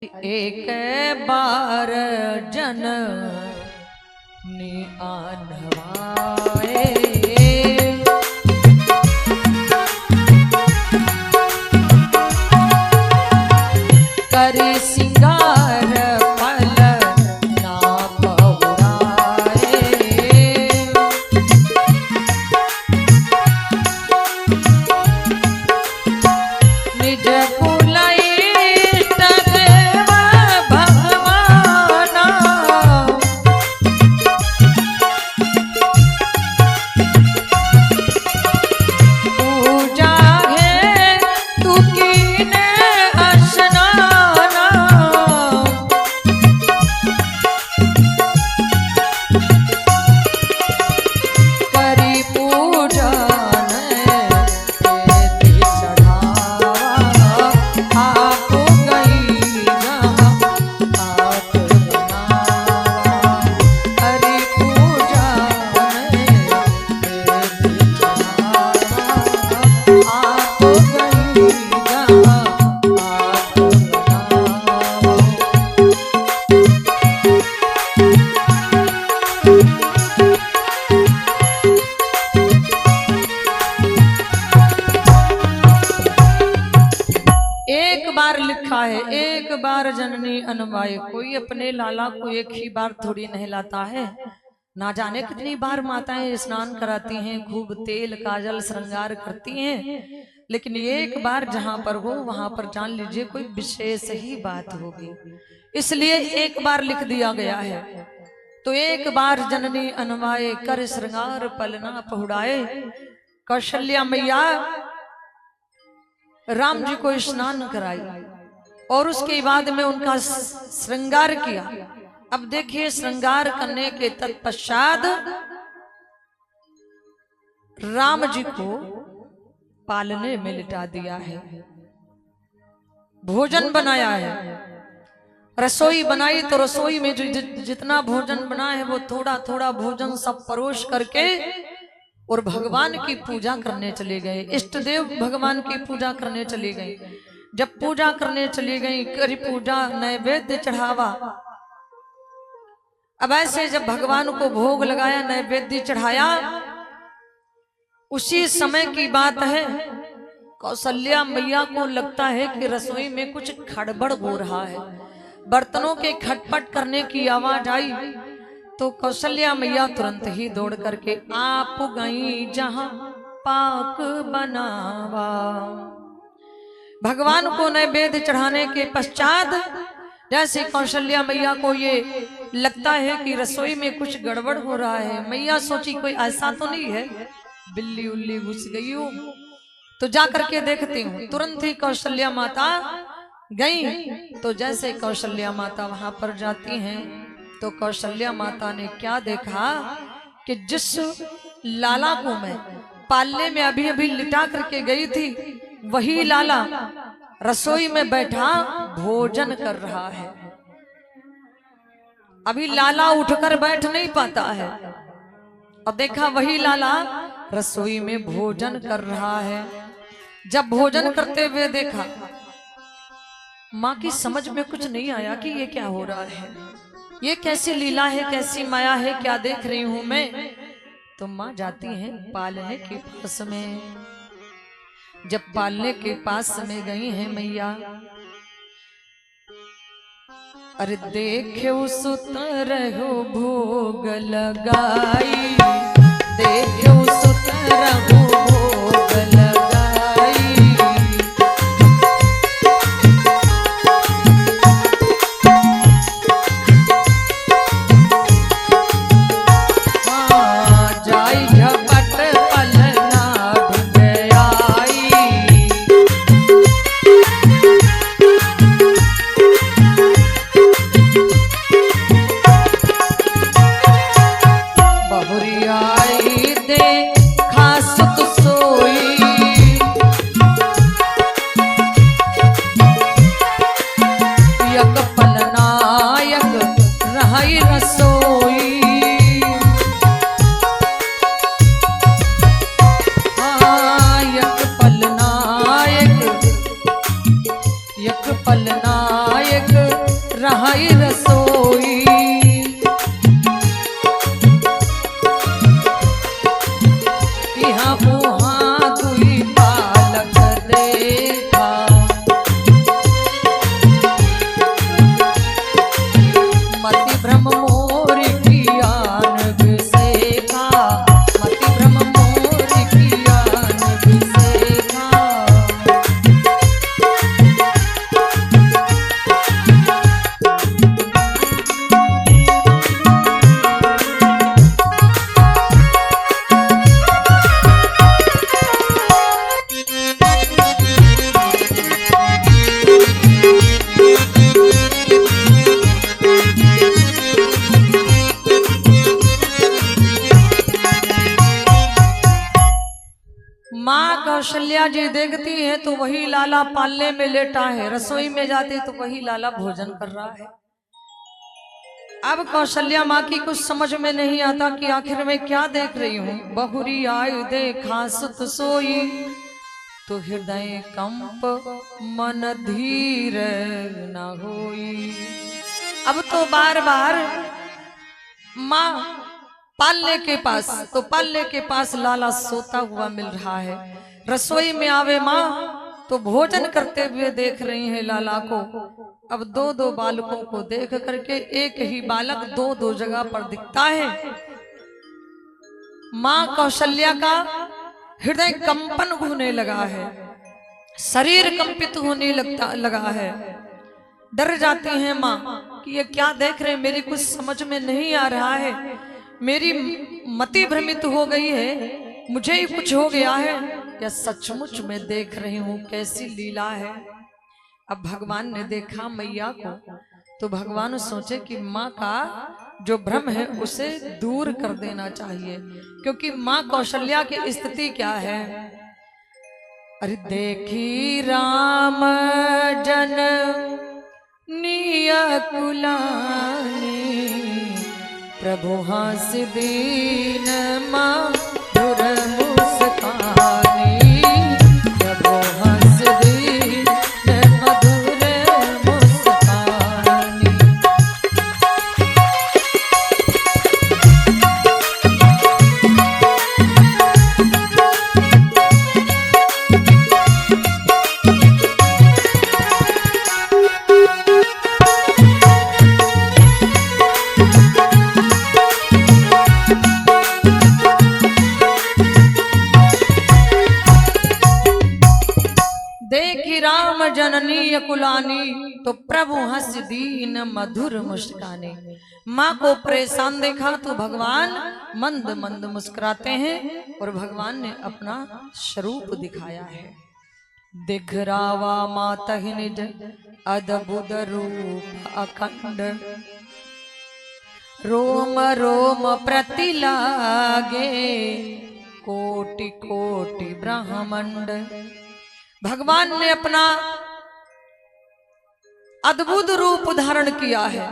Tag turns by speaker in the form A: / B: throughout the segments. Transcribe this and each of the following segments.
A: एक बार जननी आनवाए करी सिंगार पल ना बहुराए निज लिखा है एक बार जननी अनवाए। कोई अपने लाला को एक ही बार थोड़ी नहलाता है, ना जाने कितनी बार माताएं स्नान कराती हैं, खूब तेल काजल श्रृंगार करती हैं, लेकिन एक बार जहां पर हो वहां पर जान लीजिए कोई विशेष ही बात होगी, इसलिए एक बार लिख दिया गया है। तो एक बार जननी अनवाए कर श्रृंगार पलना पहुड़ाए। कौशल्या मैया राम जी को स्नान कराई और उसके बाद में उनका श्रृंगार किया। अब देखिए श्रृंगार करने के तत्पश्चात राम जी को पालने में लिटा दिया है, भोजन बनाया है, रसोई बनाई। तो रसोई में जो जितना भोजन बना है वो थोड़ा थोड़ा भोजन सब परोस करके और भगवान की पूजा करने चले गए। इष्ट देव भगवान की पूजा करने चले गए। जब पूजा करने चली गई, करी पूजा नैवेद्य चढ़ावा। अब ऐसे जब भगवान को भोग लगाया, नैवेद्य चढ़ाया, उसी समय की बात है कौशल्या मैया को लगता है कि रसोई में कुछ खड़बड़ हो रहा है, बर्तनों के खटपट करने की आवाज आई। तो कौशल्या मैया तुरंत ही दौड़ करके आप गई जहां पाक बनावा। भगवान को नैवेद्य चढ़ाने के पश्चात जैसे कौशल्या मैया को ये लगता है कि रसोई में कुछ गड़बड़ हो रहा है, मैया सोची कोई ऐसा तो नहीं है बिल्ली उल्ली घुस गई हूं, तो जा करके देखती हूँ। तुरंत ही कौशल्या माता गई। तो जैसे कौशल्या माता वहां पर जाती हैं तो कौशल्या माता ने क्या देखा कि जिस लाला को मैं पालने में अभी अभी लिटा करके गई थी, वही लाला रसोई में बैठा भोजन कर रहा है। अभी लाला उठकर बैठ नहीं पाता है, अब देखा वही लाला रसोई में भोजन कर रहा है। जब भोजन करते हुए देखा, माँ की समझ में कुछ नहीं आया कि ये क्या हो रहा है, ये कैसी लीला है, कैसी माया है, क्या देख रही हूं मैं। तो माँ जाती हैं पालने के पास में। जब पालने के पास में गई हैं मैया, अरे देखे सुतर हो भोग लगाई, देखे सुतर हो भोग लगाई।
B: पल नायक
A: रहाई रसोई। यहाँ वहाँ दुई बालक देखा, मति भ्रम मोर ज्ञान विसेखा, मति भ्रम मोर ज्ञान विसेखा। माँ कौशल्या जी देखती है तो वही लाला पालने में लेटा है, रसोई में जाती तो वही लाला भोजन कर रहा है। अब कौशल्या माँ की कुछ समझ में नहीं आता कि आखिर में क्या देख रही हूँ। बहुरी आयु देखा सुत सोई, तो हृदय कंप मन धीर न होई। अब तो बार बार माँ पालने के पास लाला सोता हुआ मिल रहा है। रसोई में आवे माँ तो भोजन करते हुए देख रही है लाला को। अब दो दो बालकों को देख करके एक ही बालक दो दो जगह पर दिखता है। माँ कौशल्या का हृदय कंपन होने लगा है, शरीर कंपित होने लगा है। डर जाती है माँ कि ये क्या देख रहे हैं, मेरी कुछ समझ में नहीं आ रहा है, मेरी मति भ्रमित हो गई है, मुझे ही कुछ हो गया है या सचमुच में देख रही हूं कैसी लीला है। अब भगवान ने देखा मैया को तो भगवान सोचे कि माँ का जो भ्रम है उसे दूर कर देना चाहिए, क्योंकि माँ कौशल्या की स्थिति क्या है। अरे देखी राम जन निया कुलानी, प्रभु हंस दीन मधुर मुस्कानी, प्रभु हंस दीन मधुर मुस्कानी। देखी राम जननी कुलानी, तो प्रभु हंस दीन मधुर मुस्काने। माँ को परेशान देखा तो भगवान मंद मंद मुस्कुराते हैं और भगवान ने अपना स्वरूप दिखाया है। दिखरावा माता निज अद्भुत रूप अखंड, रोम रोम प्रति लागे कोटि कोटि ब्रह्मांड। भगवान ने अपना अद्भुत रूप धारण किया है।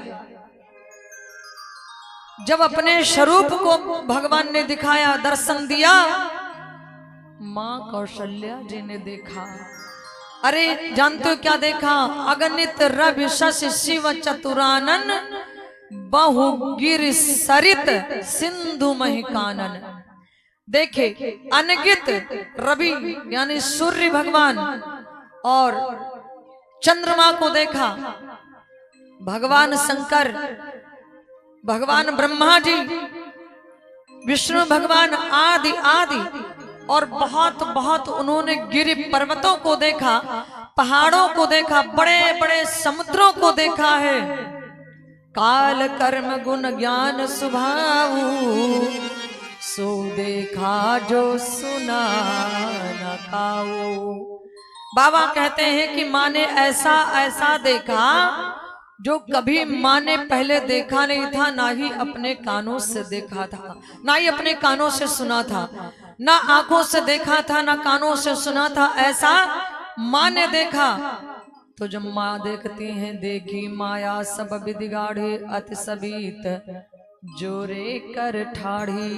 A: जब अपने स्वरूप को भगवान ने दिखाया, दर्शन दिया, मां कौशल्या जी ने देखा। अरे जानते हो क्या देखा? अगणित रवि शशि शिव चतुरानन, बहुगिर सरित सिंधु महिकानन। देखे अनगित रवि यानी सूर्य भगवान और चंद्रमा को देखा, भगवान शंकर, भगवान ब्रह्मा जी, विष्णु भगवान आदि आदि, और बहुत बहुत उन्होंने गिरि पर्वतों को देखा, पहाड़ों को देखा, बड़े बड़े समुद्रों को देखा है। काल कर्म गुण ज्ञान स्वभाव, सो देखा जो सुना न काऊ। बाबा कहते हैं कि माँ ने ऐसा ऐसा देखा जो कभी माँ ने पहले देखा नहीं था, ना ही अपने कानों से देखा था, ना ही अपने कानों से सुना था, ना आंखों से देखा था, ना कानों से सुना था। ऐसा माँ ने देखा। तो जब माँ देखती हैं, देखी माया सब विधि गाढ़े, अति सबीत जोरे कर ठाढ़ी।